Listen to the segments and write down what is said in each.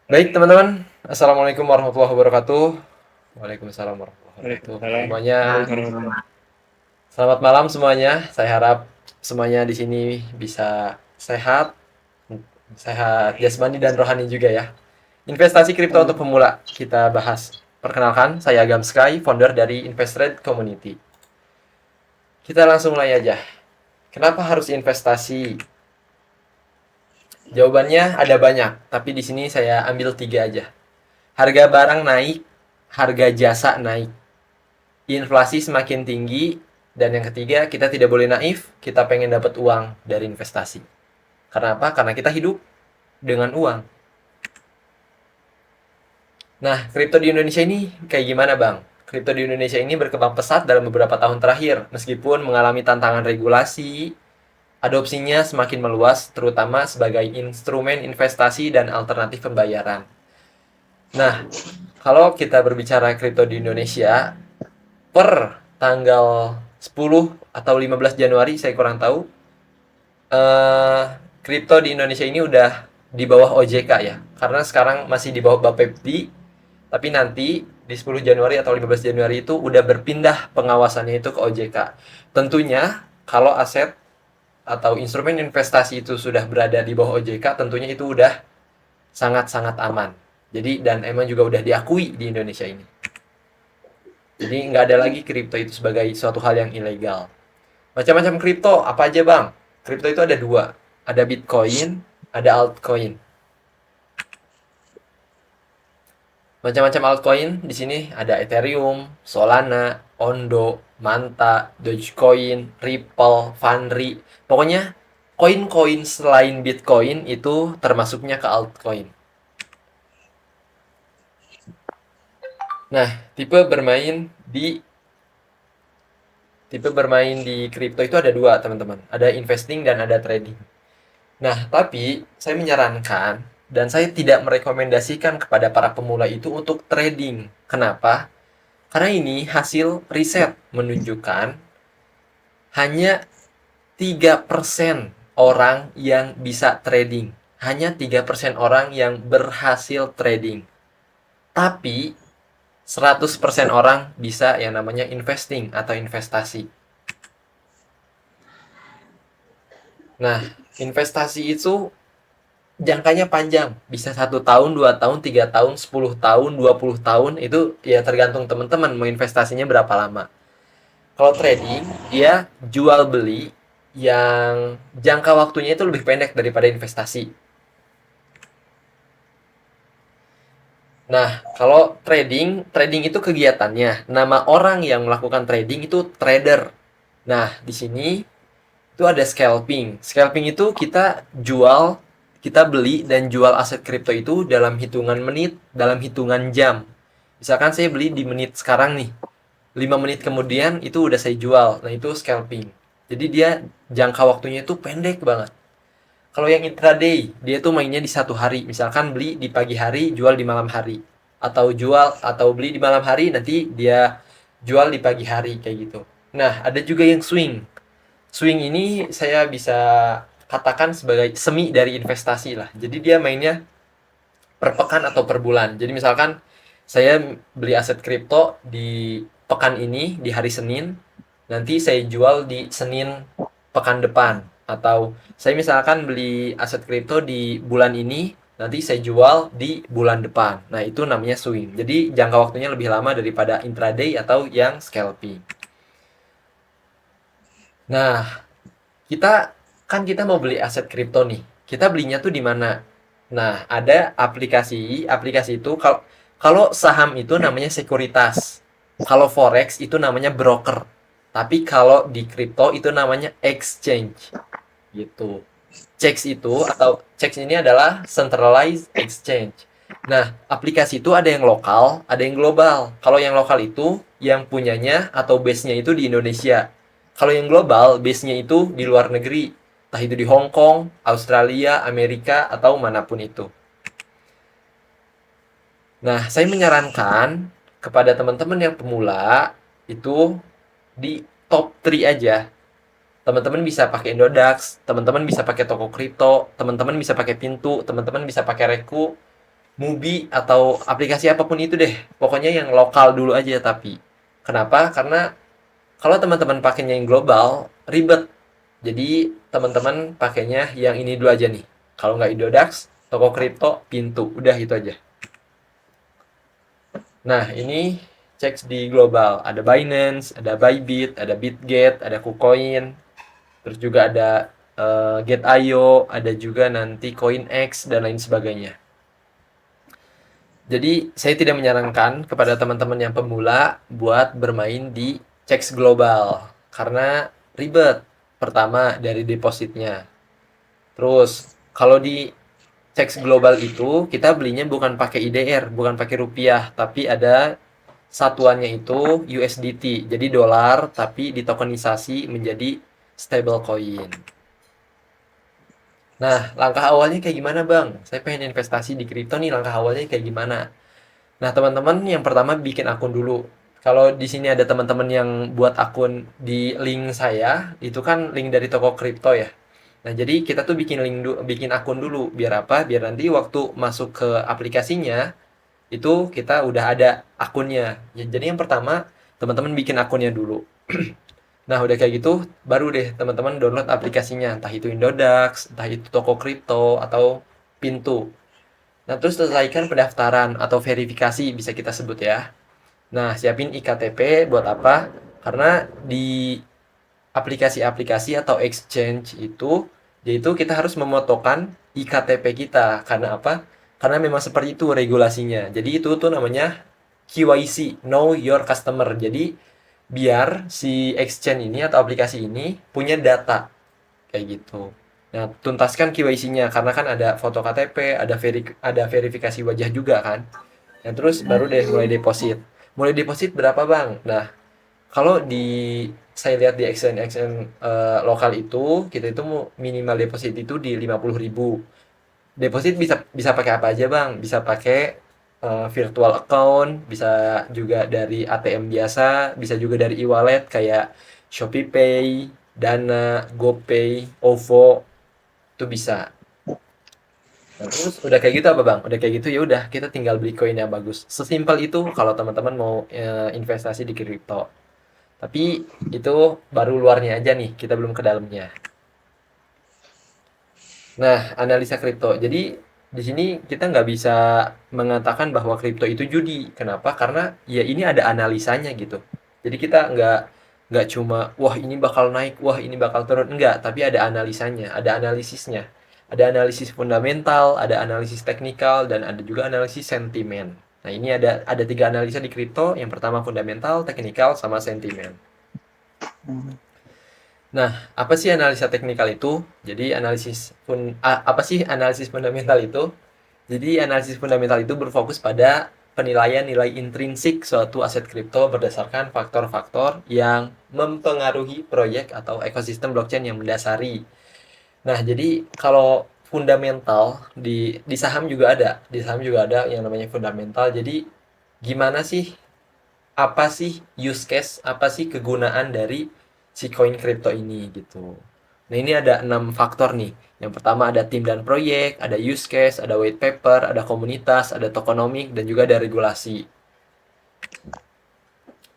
Baik teman-teman, Assalamualaikum warahmatullahi wabarakatuh. Waalaikumsalam warahmatullahi wabarakatuh. Waalaikumsalam Semuanya, warahmatullahi. selamat malam semuanya. Saya harap semuanya di sini bisa sehat, sehat jasmani dan rohani juga ya. Investasi kripto untuk pemula kita bahas. Perkenalkan, saya Agam Sky, founder dari Investrade Community. Kita langsung mulai aja. Kenapa harus investasi? Jawabannya ada banyak, tapi di sini saya ambil tiga aja. Harga barang naik, harga jasa naik, inflasi semakin tinggi, dan yang ketiga, kita tidak boleh naif, kita pengen dapat uang dari investasi. Karena apa? Karena kita hidup dengan uang. Nah, kripto di Indonesia ini kayak gimana, Bang? Kripto di Indonesia ini berkembang pesat dalam beberapa tahun terakhir, meskipun mengalami tantangan regulasi, adopsinya semakin meluas, terutama sebagai instrumen investasi dan alternatif pembayaran. Nah, kalau kita berbicara kripto di Indonesia, per tanggal 10 atau 15 Januari, saya kurang tahu, kripto di Indonesia ini udah di bawah OJK ya. Karena sekarang masih di bawah Bapepti, tapi nanti di 10 Januari atau 15 Januari itu udah berpindah pengawasannya itu ke OJK. Tentunya kalau aset atau instrumen investasi itu sudah berada di bawah OJK, tentunya itu udah sangat-sangat aman. Jadi dan emang juga udah diakui di Indonesia ini. Jadi nggak ada lagi kripto itu sebagai suatu hal yang ilegal. Macam-macam kripto, apa aja bang? Kripto itu ada dua. Ada Bitcoin, ada altcoin. Macam-macam altcoin di sini ada Ethereum, Solana, Ondo, Manta, Dogecoin, Ripple, Fundry. Pokoknya koin-koin selain Bitcoin itu termasuknya ke altcoin. Nah, tipe bermain di kripto itu ada dua, teman-teman. Ada investing dan ada trading. Nah, tapi saya menyarankan dan saya tidak merekomendasikan kepada para pemula itu untuk trading. Kenapa? Karena ini hasil riset menunjukkan hanya 3% orang yang bisa trading. Hanya 3% orang yang berhasil trading. Tapi 100% orang bisa yang namanya investing atau investasi. Nah, investasi itu jangkanya panjang, bisa 1 tahun, 2 tahun, 3 tahun, 10 tahun, 20 tahun, itu ya tergantung teman-teman mau investasinya berapa lama. Kalau trading, dia jual beli yang jangka waktunya itu lebih pendek daripada investasi. Nah, kalau trading itu kegiatannya. Nama orang yang melakukan trading itu trader. Nah, di sini itu ada scalping. Scalping itu kita beli dan jual aset kripto itu dalam hitungan menit, dalam hitungan jam. Misalkan saya beli di menit sekarang nih, 5 menit kemudian itu udah saya jual. Nah, itu scalping. Jadi dia jangka waktunya itu pendek banget. Kalau yang intraday, dia tuh mainnya di satu hari. Misalkan beli di pagi hari, jual di malam hari. Atau beli di malam hari, nanti dia jual di pagi hari kayak gitu. Nah, ada juga yang swing. Swing ini saya bisa katakan sebagai semi dari investasi lah. Jadi dia mainnya per pekan atau per bulan. Jadi misalkan saya beli aset kripto di pekan ini di hari Senin, nanti saya jual di Senin pekan depan. Atau saya misalkan beli aset kripto di bulan ini, nanti saya jual di bulan depan. Nah, itu namanya swing. Jadi jangka waktunya lebih lama daripada intraday atau yang scalping. Nah, kita mau beli aset kripto nih. Kita belinya tuh di mana? Nah, ada aplikasi itu kalau kalau saham itu namanya sekuritas. Kalau forex itu namanya broker. Tapi kalau di kripto itu namanya exchange gitu. Cex ini adalah centralized exchange. Nah, aplikasi itu ada yang lokal, ada yang global. Kalau yang lokal itu yang punyanya atau base-nya itu di Indonesia. Kalau yang global, base-nya itu di luar negeri. Entah itu di Hong Kong, Australia, Amerika, atau manapun itu. Nah, saya menyarankan kepada teman-teman yang pemula itu di top 3 aja. Teman-teman bisa pakai Indodax, teman-teman bisa pakai toko kripto, teman-teman bisa pakai Pintu, teman-teman bisa pakai Reku. Mubi atau aplikasi apapun itu deh. Pokoknya yang lokal dulu aja tapi. Kenapa? Karena kalau teman-teman pakainya yang global, ribet. Jadi teman-teman pakainya yang ini dulu aja nih. Kalau nggak Indodax, toko kripto, pintu. Udah itu aja. Nah, ini cek di global. Ada Binance, ada Bybit, ada Bitget, ada KuCoin. Terus juga ada Get.io, ada juga nanti CoinX, dan lain sebagainya. Jadi, saya tidak menyarankan kepada teman-teman yang pemula buat bermain di CEX Global. Karena ribet. Pertama, dari depositnya. Terus, kalau di CEX Global itu, kita belinya bukan pakai IDR, bukan pakai rupiah, tapi ada satuannya itu USDT. Jadi dolar, tapi ditokenisasi menjadi stablecoin. Nah, langkah awalnya kayak gimana, Bang? Saya pengen investasi di kripto nih, langkah awalnya kayak gimana? Nah, teman-teman yang pertama bikin akun dulu. Kalau di sini ada teman-teman yang buat akun di link saya, itu kan link dari toko kripto ya. Nah, jadi kita tuh bikin akun dulu biar apa? Biar nanti waktu masuk ke aplikasinya itu kita udah ada akunnya. Ya, jadi yang pertama teman-teman bikin akunnya dulu. Nah, udah kayak gitu baru deh teman-teman download aplikasinya, entah itu Indodax, entah itu toko kripto atau Pintu. Nah, terus selesaikan pendaftaran atau verifikasi bisa kita sebut ya. Nah, siapin iktp buat apa? Karena di aplikasi-aplikasi atau exchange itu, yaitu kita harus memotokan iktp kita. Karena apa? Karena memang seperti itu regulasinya. Jadi itu tuh namanya KYC, Know Your Customer. Jadi biar si exchange ini atau aplikasi ini punya data kayak gitu. Nah, tuntaskan KYC-nya karena kan ada foto KTP, ada verifikasi wajah juga kan. Nah, terus baru deh mulai deposit. Mulai deposit berapa, Bang? Nah, kalau di saya lihat di exchange lokal itu, kita itu minimal deposit itu di 50.000. Deposit bisa bisa pakai apa aja, Bang? Bisa pakai virtual account, bisa juga dari ATM biasa, bisa juga dari e-wallet kayak ShopeePay, Dana, GoPay, OVO, itu bisa. Nah, terus udah kayak gitu apa, Bang? Udah kayak gitu ya udah kita tinggal beli koin yang bagus. Sesimpel itu kalau teman-teman mau investasi di kripto. Tapi itu baru luarnya aja nih, kita belum ke dalamnya. Nah, analisa kripto. Jadi di sini kita nggak bisa mengatakan bahwa kripto itu judi. Kenapa? Karena ya ini ada analisanya gitu. Jadi kita nggak cuma wah ini bakal naik, wah ini bakal turun. Enggak, tapi ada analisanya, ada analisisnya. Ada analisis fundamental, ada analisis teknikal, dan ada juga analisis sentimen. Nah, ini ada tiga analisa di kripto. Yang pertama fundamental, teknikal, sama sentimen. Nah, apa sih analisa teknikal itu? Jadi apa sih analisis fundamental itu? Jadi analisis fundamental itu berfokus pada penilaian nilai intrinsik suatu aset kripto berdasarkan faktor-faktor yang mempengaruhi proyek atau ekosistem blockchain yang mendasari. Nah, jadi kalau fundamental di saham juga ada, di saham juga ada yang namanya fundamental. Jadi gimana sih, apa sih use case, apa sih kegunaan dari si koin kripto ini gitu. Nah, ini ada 6 faktor nih. Yang pertama ada tim dan proyek, ada use case, ada white paper, ada komunitas, ada tokenomic, dan juga ada regulasi.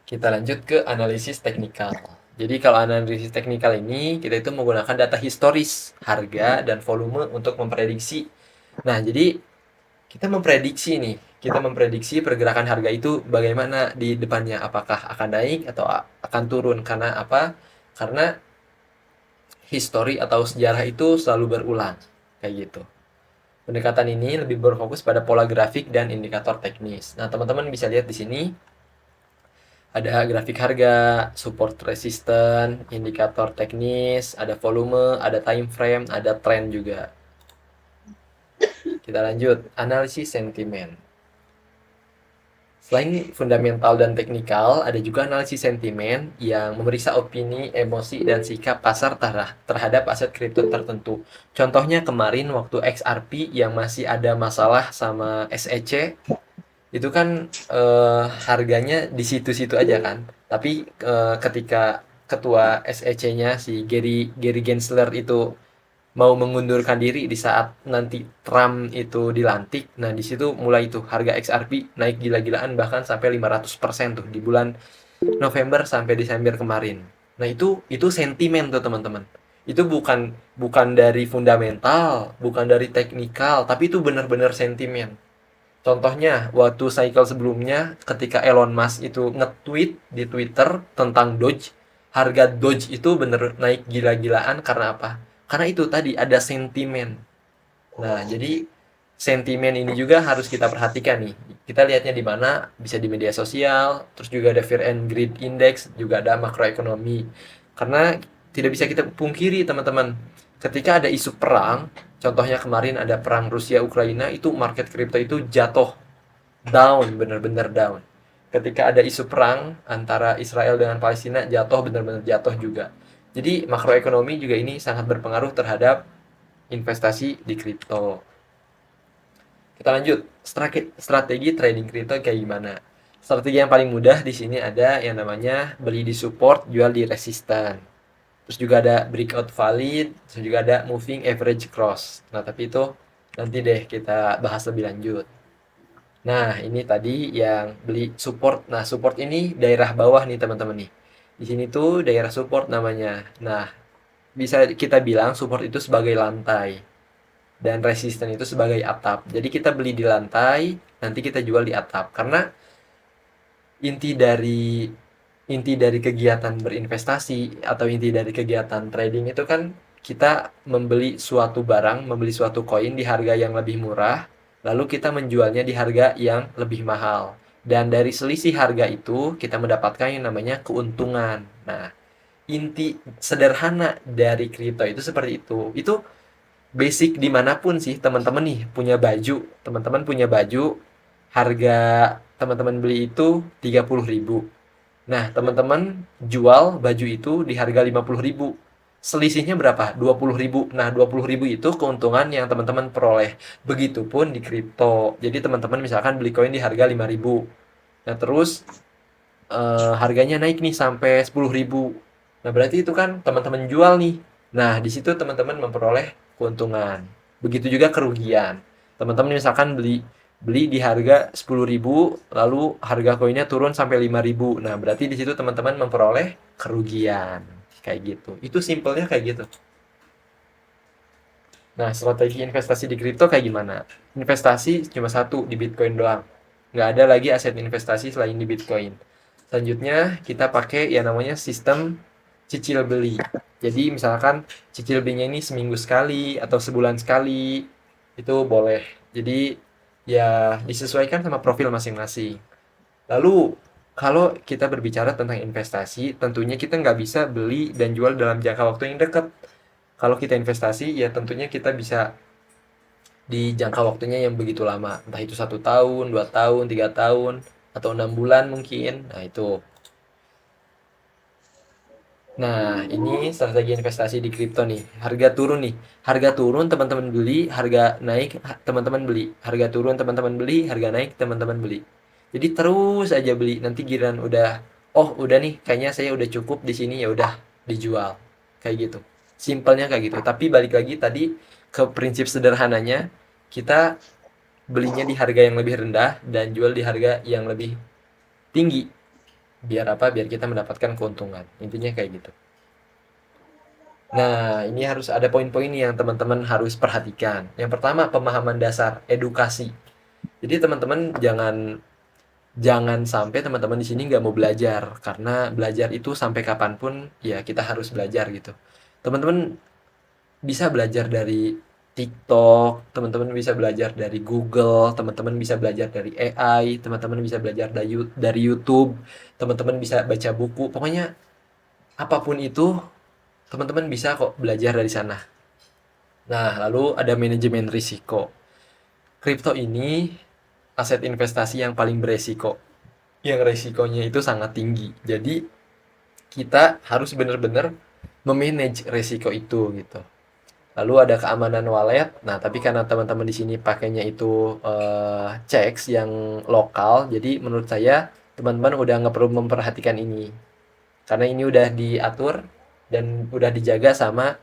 Kita lanjut ke analisis teknikal. Jadi kalau analisis teknikal ini, kita itu menggunakan data historis, harga, dan volume untuk memprediksi. Nah, jadi kita memprediksi nih, kita memprediksi pergerakan harga itu bagaimana di depannya, apakah akan naik atau akan turun. Karena apa? Karena histori atau sejarah itu selalu berulang, kayak gitu. Pendekatan ini lebih berfokus pada pola grafik dan indikator teknis. Nah, teman-teman bisa lihat di sini ada grafik harga, support resisten, indikator teknis, ada volume, ada time frame, ada trend juga. Kita lanjut, analisis sentimen. Selain fundamental dan teknikal, ada juga analisis sentimen yang memeriksa opini, emosi, dan sikap pasar terhadap aset kripto tertentu. Contohnya kemarin waktu XRP yang masih ada masalah sama SEC, itu kan harganya di situ-situ aja kan. Tapi ketika ketua SEC-nya si Gary Gensler itu mau mengundurkan diri di saat nanti Trump itu dilantik. Nah, di situ mulai itu harga XRP naik gila-gilaan bahkan sampai 500% tuh di bulan November sampai Desember kemarin. Nah, itu sentimen tuh, teman-teman. Itu bukan bukan dari fundamental, bukan dari teknikal, tapi itu benar-benar sentimen. Contohnya, waktu cycle sebelumnya, ketika Elon Musk itu nge-tweet di Twitter tentang Doge, harga Doge itu bener naik gila-gilaan karena apa? Karena itu tadi ada sentimen. Nah, jadi sentimen ini juga harus kita perhatikan nih. Kita lihatnya di mana? Bisa di media sosial, terus juga ada Fear and Greed Index, juga ada makroekonomi. Karena tidak bisa kita pungkiri, teman-teman. Ketika ada isu perang, contohnya kemarin ada perang Rusia Ukraina, itu market crypto itu jatuh, down, benar-benar down. Ketika ada isu perang antara Israel dengan Palestina, jatuh, benar-benar jatuh juga. Jadi makroekonomi juga ini sangat berpengaruh terhadap investasi di kripto. Kita lanjut, strategi trading kripto kayak gimana? Strategi yang paling mudah di sini ada yang namanya beli di support, jual di resisten. Terus juga ada breakout valid, terus juga ada moving average cross. Nah, tapi itu nanti deh kita bahas lebih lanjut. Nah, ini tadi yang beli support. Nah, support ini daerah bawah nih, teman-teman nih. Di sini tuh daerah support namanya. Nah, bisa kita bilang support itu sebagai lantai dan resisten itu sebagai atap. Jadi kita beli di lantai, nanti kita jual di atap. Karena inti dari inti dari kegiatan berinvestasi atau inti dari kegiatan trading itu kan kita membeli suatu barang, membeli suatu koin di harga yang lebih murah, lalu kita menjualnya di harga yang lebih mahal. Dan dari selisih harga itu kita mendapatkan yang namanya keuntungan. Nah, inti sederhana dari kripto itu seperti itu. Itu basic dimanapun sih, teman-teman nih punya baju, teman-teman punya baju, harga teman-teman beli itu 30.000. Nah, teman-teman jual baju itu di harga 50.000. Selisihnya berapa? 20.000. Nah, 20.000 itu keuntungan yang teman-teman peroleh. Begitupun di kripto. Jadi teman-teman misalkan beli koin di harga 5.000. Nah, terus harganya naik nih sampai 10.000. Nah, berarti itu kan teman-teman jual nih. Nah, di situ teman-teman memperoleh keuntungan. Begitu juga kerugian. Teman-teman misalkan beli beli di harga 10.000, lalu harga koinnya turun sampai 5.000. Nah, berarti di situ teman-teman memperoleh kerugian. Kayak gitu. Itu simpelnya kayak gitu. Nah, strategi investasi di kripto kayak gimana? Investasi cuma satu, di Bitcoin doang. Nggak ada lagi aset investasi selain di Bitcoin. Selanjutnya, kita pakai yang namanya sistem cicil beli. Jadi, misalkan cicil belinya ini seminggu sekali atau sebulan sekali, itu boleh. Jadi, ya disesuaikan sama profil masing-masing. Lalu, kalau kita berbicara tentang investasi, tentunya kita nggak bisa beli dan jual dalam jangka waktu yang dekat. Kalau kita investasi, ya tentunya kita bisa di jangka waktunya yang begitu lama, entah itu 1 tahun, 2 tahun, 3 tahun, atau 6 bulan mungkin. Nah, itu. Nah, ini strategi investasi di kripto nih. Harga turun nih. Harga turun, teman-teman beli, harga naik, teman-teman beli. Harga turun, teman-teman beli, harga naik, teman-teman beli. Jadi terus aja beli. Nanti giliran udah, oh udah nih, kayaknya saya udah cukup di sini, ya udah dijual. Kayak gitu. Simpelnya kayak gitu. Tapi balik lagi tadi ke prinsip sederhananya, kita belinya di harga yang lebih rendah dan jual di harga yang lebih tinggi. Biar apa? Biar kita mendapatkan keuntungan. Intinya kayak gitu. Nah, ini harus ada poin-poin yang teman-teman harus perhatikan. Yang pertama, pemahaman dasar, edukasi. Jadi teman-teman jangan jangan sampai teman-teman di sini nggak mau belajar, karena belajar itu sampai kapanpun ya kita harus belajar gitu. Teman-teman bisa belajar dari TikTok, teman-teman bisa belajar dari Google, teman-teman bisa belajar dari AI, teman-teman bisa belajar dari YouTube, teman-teman bisa baca buku. Pokoknya apapun itu teman-teman bisa kok belajar dari sana. Nah, lalu ada manajemen risiko. Kripto ini aset investasi yang paling beresiko. Yang resikonya itu sangat tinggi. Jadi, kita harus benar-benar memanage resiko itu gitu. Lalu ada keamanan wallet. Nah, tapi karena teman-teman di sini pakainya itu checks yang lokal, jadi menurut saya teman-teman udah nggak perlu memperhatikan ini. Karena ini udah diatur dan udah dijaga sama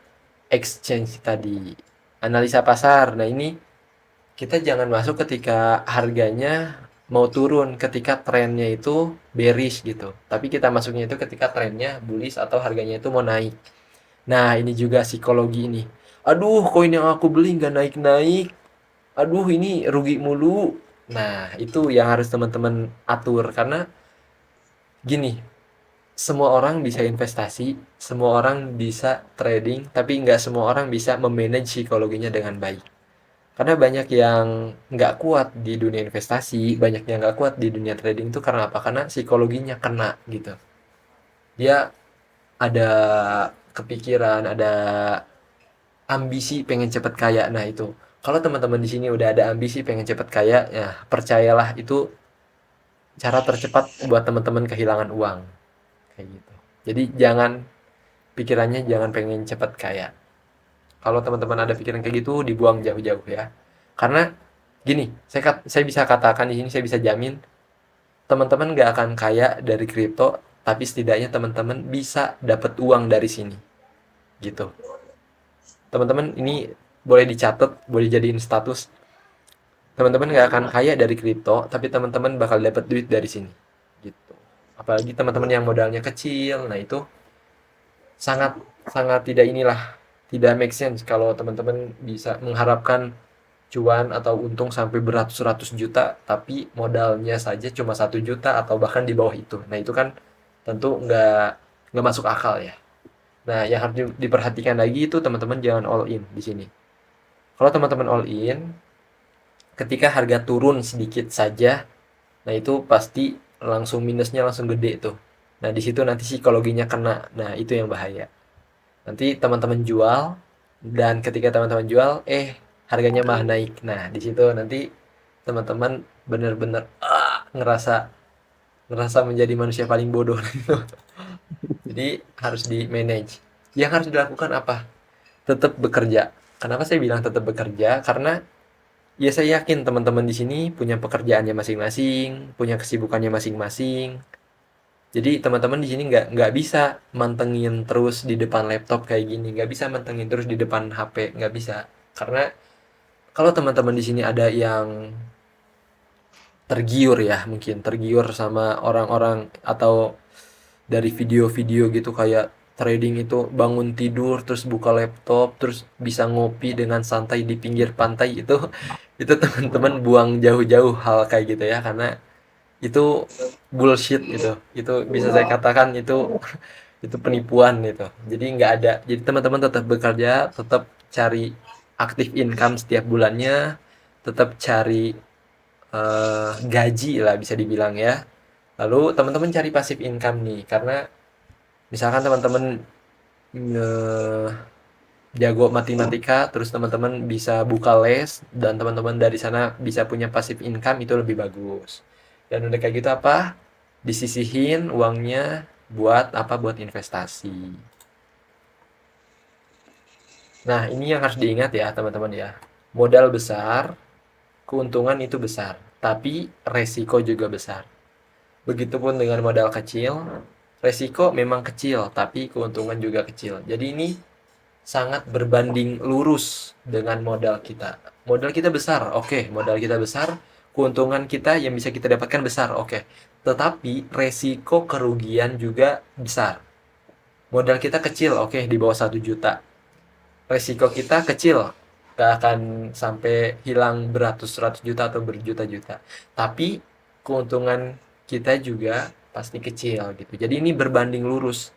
exchange tadi, analisa pasar. Nah, ini kita jangan masuk ketika harganya mau turun, ketika trennya itu bearish gitu. Tapi kita masuknya itu ketika trennya bullish atau harganya itu mau naik. Nah, ini juga psikologi ini. Aduh, koin yang aku beli nggak naik-naik. Aduh, ini rugi mulu. Nah, itu yang harus teman-teman atur. Karena gini, semua orang bisa investasi, semua orang bisa trading, tapi nggak semua orang bisa memanage psikologinya dengan baik. Karena banyak yang nggak kuat di dunia investasi, banyak yang nggak kuat di dunia trading itu karena apa? Karena psikologinya kena gitu. Dia ada kepikiran, ada ambisi pengen cepet kaya. Nah itu, kalau teman-teman di sini udah ada ambisi pengen cepet kaya, ya percayalah itu cara tercepat buat teman-teman kehilangan uang kayak gitu. Jadi jangan pikirannya jangan pengen cepet kaya. Kalau teman-teman ada pikiran kayak gitu, dibuang jauh-jauh ya. Karena gini, saya bisa katakan di sini, saya bisa jamin teman-teman nggak akan kaya dari kripto, tapi setidaknya teman-teman bisa dapat uang dari sini gitu. Teman-teman ini boleh dicatat, boleh jadiin status. Teman-teman nggak akan kaya dari kripto, tapi teman-teman bakal dapat duit dari sini gitu. Apalagi teman-teman yang modalnya kecil, nah itu sangat sangat tidak inilah, tidak make sense kalau teman-teman bisa mengharapkan cuan atau untung sampai beratus-ratus juta, tapi modalnya saja cuma 1 juta atau bahkan di bawah itu. Nah itu kan tentu nggak masuk akal ya. Nah yang harus diperhatikan lagi itu teman-teman jangan all in di sini. Kalau teman-teman all in, ketika harga turun sedikit saja, nah itu pasti langsung minusnya langsung gede tuh. Nah di situ nanti psikologinya kena. Nah itu yang bahaya. Nanti teman-teman jual dan ketika teman-teman jual, harganya malah naik. Nah di situ nanti teman-teman bener-bener ngerasa ngerasa menjadi manusia paling bodoh. Jadi harus di manage. Yang harus dilakukan apa? Tetap bekerja. Kenapa saya bilang tetap bekerja? Karena ya saya yakin teman-teman di sini punya pekerjaannya masing-masing, punya kesibukannya masing-masing. Jadi teman-teman di sini nggak bisa mantengin terus di depan laptop kayak gini, nggak bisa mantengin terus di depan HP, nggak bisa. Karena kalau teman-teman di sini ada yang tergiur ya, mungkin tergiur sama orang-orang atau dari video-video gitu kayak trading itu bangun tidur terus buka laptop terus bisa ngopi dengan santai di pinggir pantai itu teman-teman buang jauh-jauh hal kayak gitu ya karena itu bullshit gitu itu bisa saya katakan itu penipuan gitu jadi nggak ada jadi teman-teman tetap bekerja tetap cari aktif income setiap bulannya tetap cari gaji lah bisa dibilang ya lalu teman-teman cari passive income nih karena misalkan teman-teman eh, jago matematika terus teman-teman bisa buka les dan teman-teman dari sana bisa punya passive income itu lebih bagus dan udah kayak gitu apa disisihin uangnya buat apa buat investasi. Nah ini yang harus diingat ya teman-teman ya modal besar keuntungan itu besar tapi resiko juga besar begitupun dengan modal kecil resiko memang kecil tapi keuntungan juga kecil jadi ini sangat berbanding lurus dengan modal kita. Modal kita besar, oke, modal kita besar, keuntungan kita yang bisa kita dapatkan besar, oke. Tetapi resiko kerugian juga besar. Modal kita kecil, oke, di bawah 1 juta. Resiko kita kecil, gak akan sampai hilang beratus-ratus juta atau berjuta-juta. Tapi keuntungan kita juga pasti kecil gitu. Jadi ini berbanding lurus.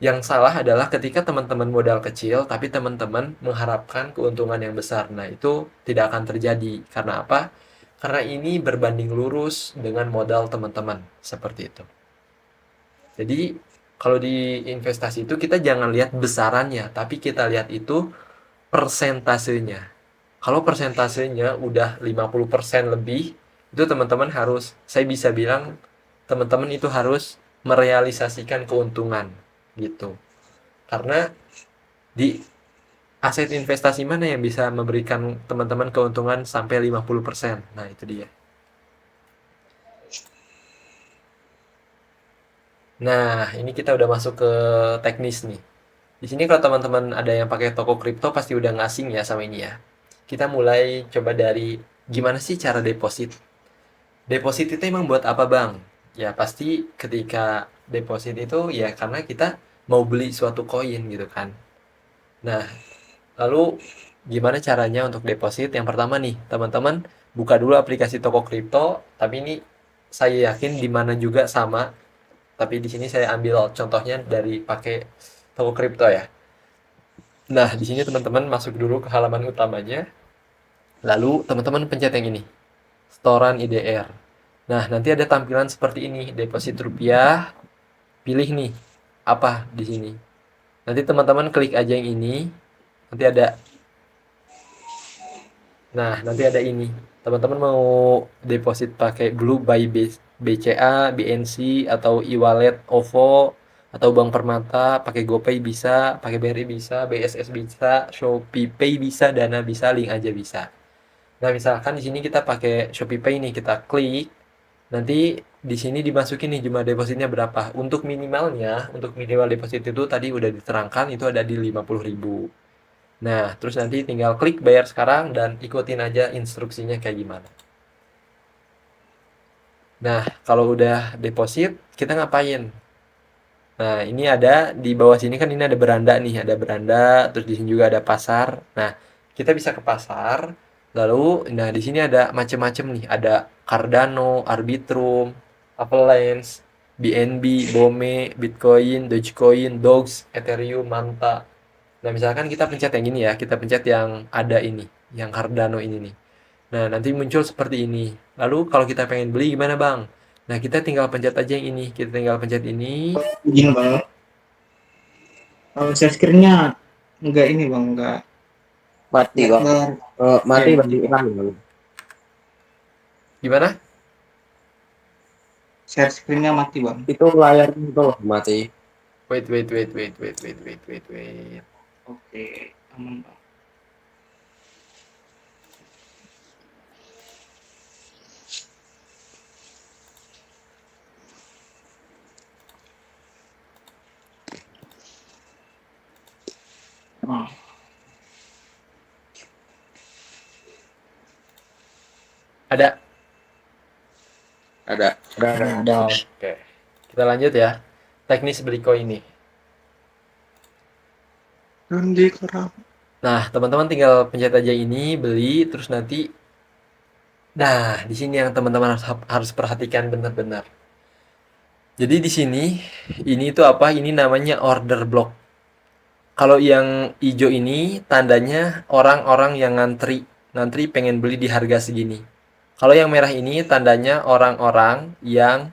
Yang salah adalah ketika teman-teman modal kecil, tapi teman-teman mengharapkan keuntungan yang besar. Nah, itu tidak akan terjadi. Karena apa? Karena ini berbanding lurus dengan modal teman-teman. Seperti itu. Jadi, kalau di investasi itu kita jangan lihat besarannya, tapi kita lihat itu persentasenya. Kalau persentasenya udah 50% lebih, itu teman-teman harus, saya bisa bilang, teman-teman itu harus merealisasikan keuntungan gitu. Karena di aset investasi mana yang bisa memberikan teman-teman keuntungan sampai 50%? Nah, itu dia. Nah, ini kita udah masuk ke teknis nih. Di sini kalau teman-teman ada yang pakai toko kripto pasti udah ngasing ya sama ini ya. Kita mulai coba dari gimana sih cara deposit. Deposit itu emang buat apa bang? Ya pasti ketika deposit itu ya karena kita mau beli suatu koin gitu kan. Nah, lalu gimana caranya untuk deposit? Yang pertama nih, teman-teman buka dulu aplikasi toko kripto, tapi ini saya yakin di mana juga sama. Tapi di sini saya ambil contohnya dari pakai toko kripto ya. Nah, di sini teman-teman masuk dulu ke halaman utamanya, lalu teman-teman pencet yang ini, setoran IDR. Nah, nanti ada tampilan seperti ini, deposit rupiah, pilih nih apa di sini. Nanti teman-teman klik aja yang ini, nanti ada. Nah, nanti ada ini. Teman-teman mau deposit pakai Blue by BCA, BNC, atau e-wallet OVO, atau Bank Permata, pakai GoPay bisa, pakai BRI bisa, BSS bisa, Shopee Pay bisa, Dana bisa, link aja bisa. Nah, misalkan di sini kita pakai Shopee Pay nih, kita klik, nanti di sini dimasukin nih jumlah depositnya berapa. Untuk minimalnya, untuk minimal deposit itu tadi udah diterangkan, itu ada di 50.000. Nah, terus nanti tinggal klik bayar sekarang dan ikutin aja instruksinya kayak gimana. Nah, kalau udah deposit, kita ngapain? Nah, ini ada di bawah sini kan ini ada beranda nih, ada beranda, terus di sini juga ada pasar. Nah, kita bisa ke pasar. Lalu, nah di sini ada macam-macam nih, ada Cardano, Arbitrum, Avalanche, BNB, Bome, Bitcoin, Dogecoin, Dogs, Ethereum, Manta. Nah, misalkan kita pencet yang ini ya, kita pencet yang ada ini, yang Cardano ini nih. Nah, nanti muncul seperti ini. Lalu kalau kita pengen beli gimana, Bang? Nah, kita tinggal pencet aja yang ini. Kita tinggal pencet ini. Izin bang, kalau share screen-nya enggak ini bang, Mati enggak bang. bar. Ya Mati mati berarti bang. hilang bang. Gimana? Share screen-nya mati bang. Itu layarnya itu mati. Wait, wait, wait, wait, wait, wait, wait, wait, wait. Oke, aman bang. Oh, Ada. Ada. ada. Oke. Kita lanjut ya. Teknis beli koin ini. Nanti kerap. Nah, teman-teman tinggal pencet aja ini, beli, terus nanti. Nah, di sini yang teman-teman harus perhatikan benar-benar. Jadi di sini, ini itu apa? Ini namanya order block. Kalau yang hijau ini tandanya orang-orang yang ngantri pengen beli di harga segini. Kalau yang merah ini tandanya orang-orang yang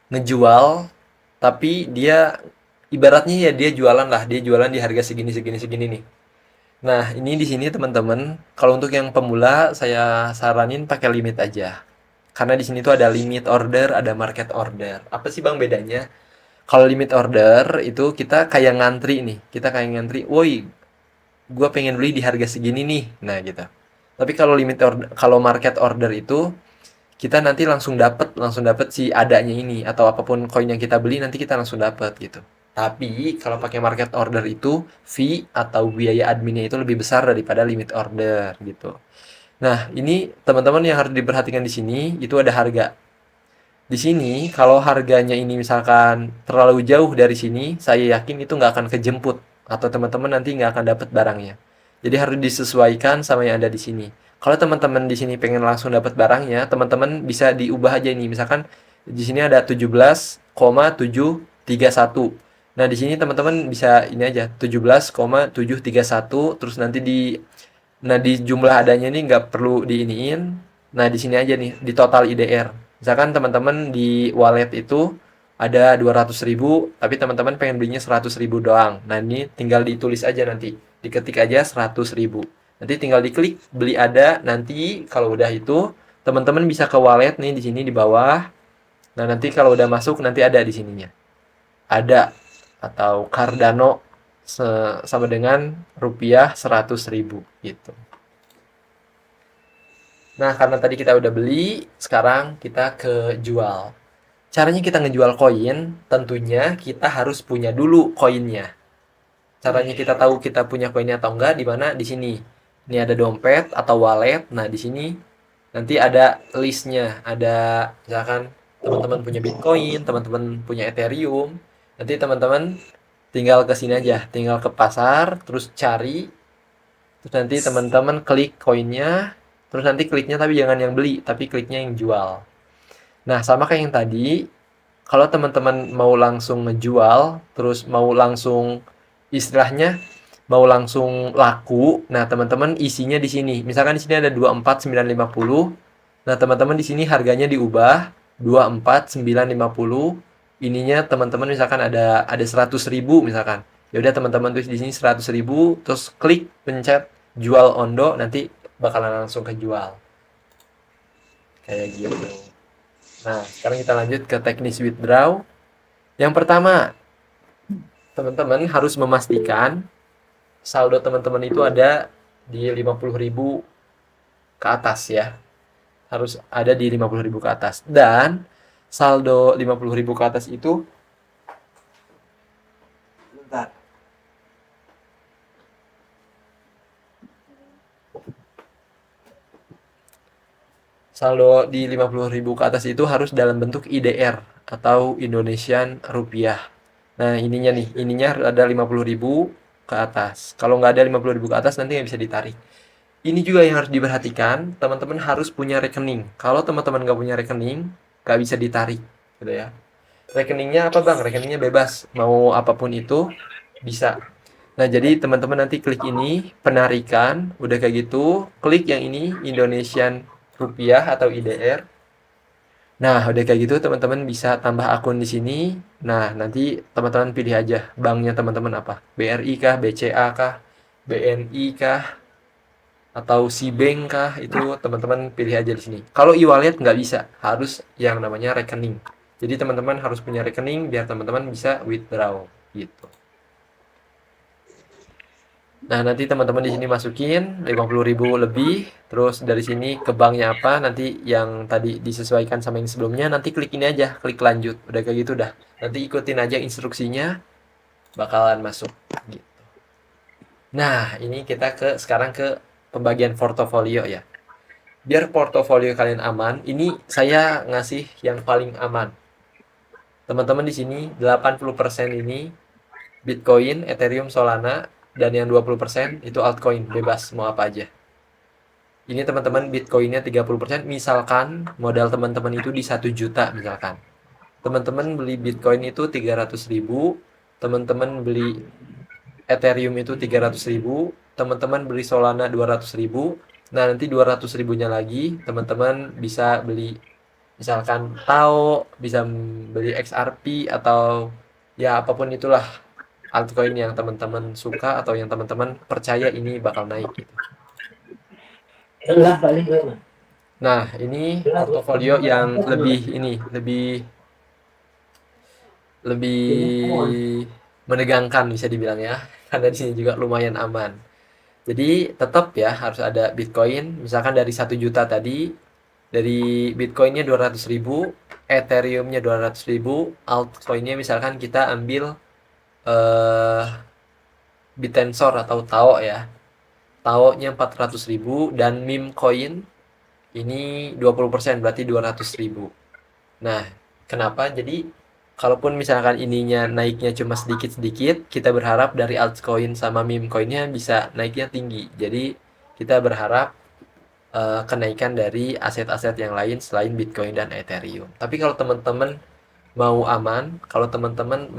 ngejual tapi dia ibaratnya ya dia jualan lah, dia jualan di harga segini segini segini nih. Nah, ini di sini teman-teman, kalau untuk yang pemula saya saranin pakai limit aja. Karena di sini tuh ada limit order, ada market order. Apa sih Bang bedanya? Kalau limit order itu kita kayak ngantri nih, kita kayak ngantri, woi gue pengen beli di harga segini nih, nah gitu. Tapi kalau limit order, kalau market order itu kita nanti langsung dapet si adanya ini atau apapun koin yang kita beli nanti kita langsung dapet gitu. Tapi kalau pakai market order itu fee atau biaya adminnya itu lebih besar daripada limit order gitu. Nah, ini teman-teman yang harus diperhatikan di sini itu ada harga. Di sini kalau harganya ini misalkan terlalu jauh dari sini, saya yakin itu nggak akan kejemput atau teman-teman nanti nggak akan dapat barangnya. Jadi harus disesuaikan sama yang ada di sini. Kalau teman-teman di sini pengen langsung dapat barangnya, teman-teman bisa diubah aja ini. Misalkan di sini ada 17,731. Nah, di sini teman-teman bisa ini aja 17,731 terus nanti di jumlah adanya ini nggak perlu diiniin. Nah, di sini aja nih di total IDR. Misalkan teman-teman di wallet itu ada 200.000, tapi teman-teman pengen belinya 100.000 doang. Nah, ini tinggal ditulis aja nanti. Diketik aja 100.000. Nanti tinggal diklik beli ada. Nanti kalau udah itu, teman-teman bisa ke wallet nih di sini di bawah. Nah, nanti kalau udah masuk nanti ada di sininya. Ada atau Cardano sama dengan rupiah 100.000 gitu. Nah, karena tadi kita udah beli, sekarang kita ke jual. Caranya kita ngejual koin, tentunya kita harus punya dulu koinnya. caranya kita tahu kita punya koinnya atau enggak di mana? Di sini. Ini ada dompet atau wallet. Nah, di sini nanti ada listnya. Ada misalkan teman-teman punya Bitcoin, teman-teman punya Ethereum. Nanti teman-teman tinggal ke sini aja, tinggal ke pasar, terus cari, terus nanti teman-teman klik koinnya, terus nanti kliknya tapi jangan yang beli, tapi kliknya yang jual. Nah, sama kayak yang tadi, kalau teman-teman mau langsung ngejual, terus mau langsung istilahnya mau langsung laku, nah teman-teman isinya di sini. Misalkan di sini ada 24.950. Nah, teman-teman di sini harganya diubah 24.950. Ininya teman-teman misalkan ada 100.000 misalkan. Ya udah teman-teman tulis di sini 100.000, terus klik pencet jual ondo, nanti bakalan langsung kejual. Kayak gitu. Nah, sekarang kita lanjut ke teknis withdraw. Yang pertama, teman-teman harus memastikan saldo teman-teman itu ada di 50.000 ke atas ya. Harus ada di 50.000 ke atas. Dan saldo 50.000 ke atas itu bentar. Saldo di 50.000 ke atas itu harus dalam bentuk IDR atau Indonesian Rupiah. Nah, ininya ada 50.000 ke atas. Kalau nggak ada 50.000 ke atas nanti nggak bisa ditarik. Ini juga yang harus diperhatikan, teman-teman harus punya rekening. Kalau teman-teman nggak punya rekening, nggak bisa ditarik, gitu ya. Rekeningnya apa bang? Rekeningnya bebas, mau apapun itu bisa. Nah, jadi teman-teman nanti klik ini, penarikan, udah kayak gitu, klik yang ini, Indonesian Rupiah atau IDR. Nah, udah kayak gitu teman-teman bisa tambah akun di sini. Nah, nanti teman-teman pilih aja banknya teman-teman apa. BRI kah, BCA kah, BNI kah, atau Cbank kah, itu teman-teman pilih aja di sini. Kalau e-wallet nggak bisa, harus yang namanya rekening. Jadi teman-teman harus punya rekening biar teman-teman bisa withdraw gitu. Nah, nanti teman-teman di sini masukin 50.000 lebih, terus dari sini ke banknya apa, nanti yang tadi disesuaikan sama yang sebelumnya, nanti klik ini aja, klik lanjut. Udah kayak gitu dah. Nanti ikutin aja instruksinya, bakalan masuk gitu. Nah, ini kita sekarang ke pembagian portofolio ya. Biar portofolio kalian aman, ini saya ngasih yang paling aman. Teman-teman di sini 80% ini Bitcoin, Ethereum, Solana, dan yang 20% itu altcoin, bebas mau apa aja. Ini teman-teman Bitcoinnya 30%, misalkan modal teman-teman itu di 1 juta misalkan. Teman-teman beli Bitcoin itu 300.000, teman-teman beli Ethereum itu 300.000, teman-teman beli Solana 200.000. Nah, nanti 200.000-nya lagi teman-teman bisa beli misalkan TAO, bisa beli XRP atau ya apapun itulah altcoin yang teman-teman suka atau yang teman-teman percaya ini bakal naik gitu. Nah, ini portofolio yang lebih lebih menegangkan bisa dibilang ya. Karena di sini juga lumayan aman. Jadi tetap ya harus ada Bitcoin, misalkan dari 1 juta tadi, dari Bitcoinnya 200.000, Ethereumnya 200.000, altcoinnya misalkan kita ambil eh Bitensor atau TAO ya. TAO-nya 400.000 dan meme coin ini 20% berarti 200.000. Nah, kenapa? Jadi kalaupun misalkan ininya naiknya cuma sedikit-sedikit, kita berharap dari altcoin sama meme coinnya bisa naiknya tinggi. Jadi kita berharap kenaikan dari aset-aset yang lain selain Bitcoin dan Ethereum. Tapi kalau teman-teman mau aman, kalau teman-teman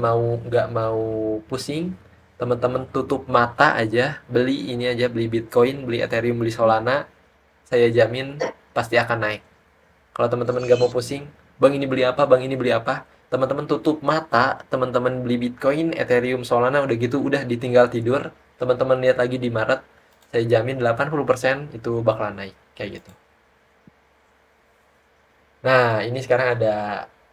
nggak mau pusing, teman-teman tutup mata aja, beli ini aja, beli Bitcoin, beli Ethereum, beli Solana, saya jamin pasti akan naik. Kalau teman-teman nggak mau pusing, bang ini beli apa, bang ini beli apa, teman-teman tutup mata, teman-teman beli Bitcoin, Ethereum, Solana, udah gitu udah ditinggal tidur, teman-teman lihat lagi di Maret, saya jamin 80% itu bakalan naik kayak gitu. Nah, ini sekarang ada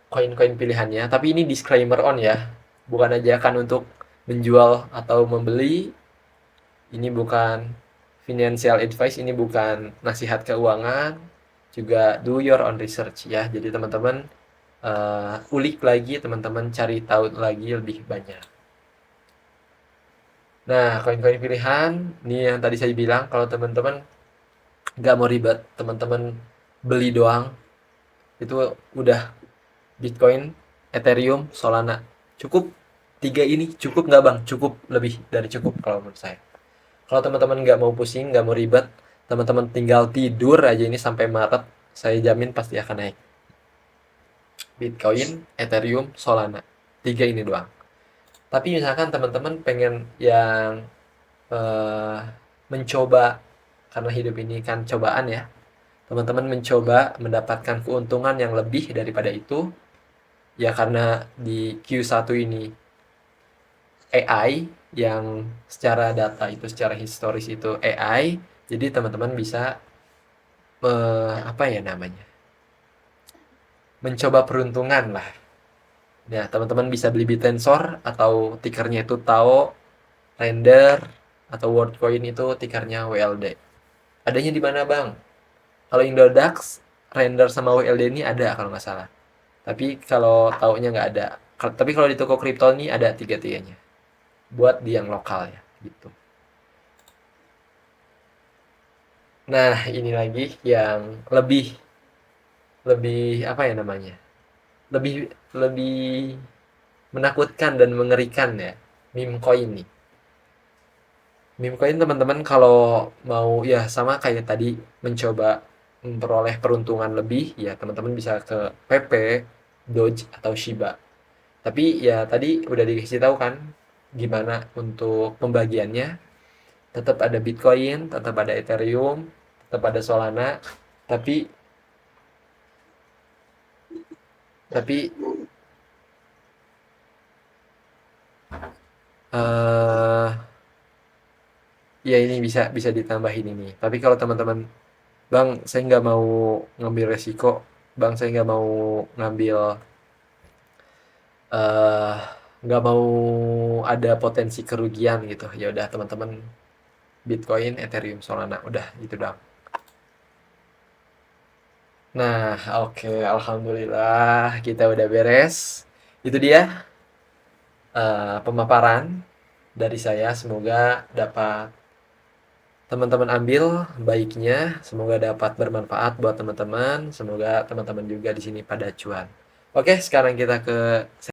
koin-koin pilihannya, tapi ini disclaimer on ya. Bukan ajakan untuk menjual atau membeli. Ini bukan financial advice, ini bukan nasihat keuangan. Juga do your own research ya. Jadi teman-teman ulik lagi, teman-teman cari tahu lagi lebih banyak. Nah, koin-koin pilihan nih yang tadi saya bilang, kalau teman-teman nggak mau ribet, teman-teman beli doang, itu udah Bitcoin, Ethereum, Solana. Cukup tiga ini cukup nggak bang? Cukup, lebih dari cukup kalau menurut saya. Kalau teman-teman nggak mau pusing, nggak mau ribet, teman-teman tinggal tidur aja ini sampai Maret, saya jamin pasti akan naik. Bitcoin, Ethereum, Solana. Tiga ini doang. Tapi misalkan teman-teman pengen yang eh, mencoba, karena hidup ini kan cobaan ya. Teman-teman mencoba mendapatkan keuntungan yang lebih daripada itu, ya karena di Q1 ini AI yang secara data itu, secara historis itu AI, jadi teman-teman bisa apa ya namanya, mencoba peruntungan lah. Ya, teman-teman bisa beli Bitensor atau tikernya itu TAO, Render, atau WorldCoin itu tikernya WLD. Adanya di mana bang? Kalau Indodax, Render sama WLD ini ada kalau nggak salah. Tapi kalau taunya nggak ada. Tapi kalau di toko kripto ini ada tiga-tiganya. Buat di yang lokal ya, gitu. Nah, ini lagi yang lebih lebih apa ya namanya? Lebih lebih menakutkan dan mengerikan ya. Meme coin nih. Meme coin teman-teman kalau mau ya sama kayak tadi mencoba memperoleh peruntungan lebih ya teman-teman bisa ke PP, Doge atau Shiba. Tapi ya tadi udah dikasih tahu kan gimana untuk pembagiannya. Tetap ada Bitcoin, tetap ada Ethereum, tetap ada Solana, tapi tapi eh ya ini bisa bisa ditambahin ini. Tapi kalau teman-teman, Bang, saya nggak mau ngambil resiko, Bang, saya nggak mau ngambil eh nggak mau ada potensi kerugian gitu. Ya udah teman-teman Bitcoin, Ethereum, Solana, udah gitu dong. Nah, oke, alhamdulillah kita udah beres. Itu dia pemaparan dari saya. Semoga dapat teman-teman ambil baiknya, semoga dapat bermanfaat buat teman-teman, semoga teman-teman juga di sini pada cuan. Oke, sekarang kita ke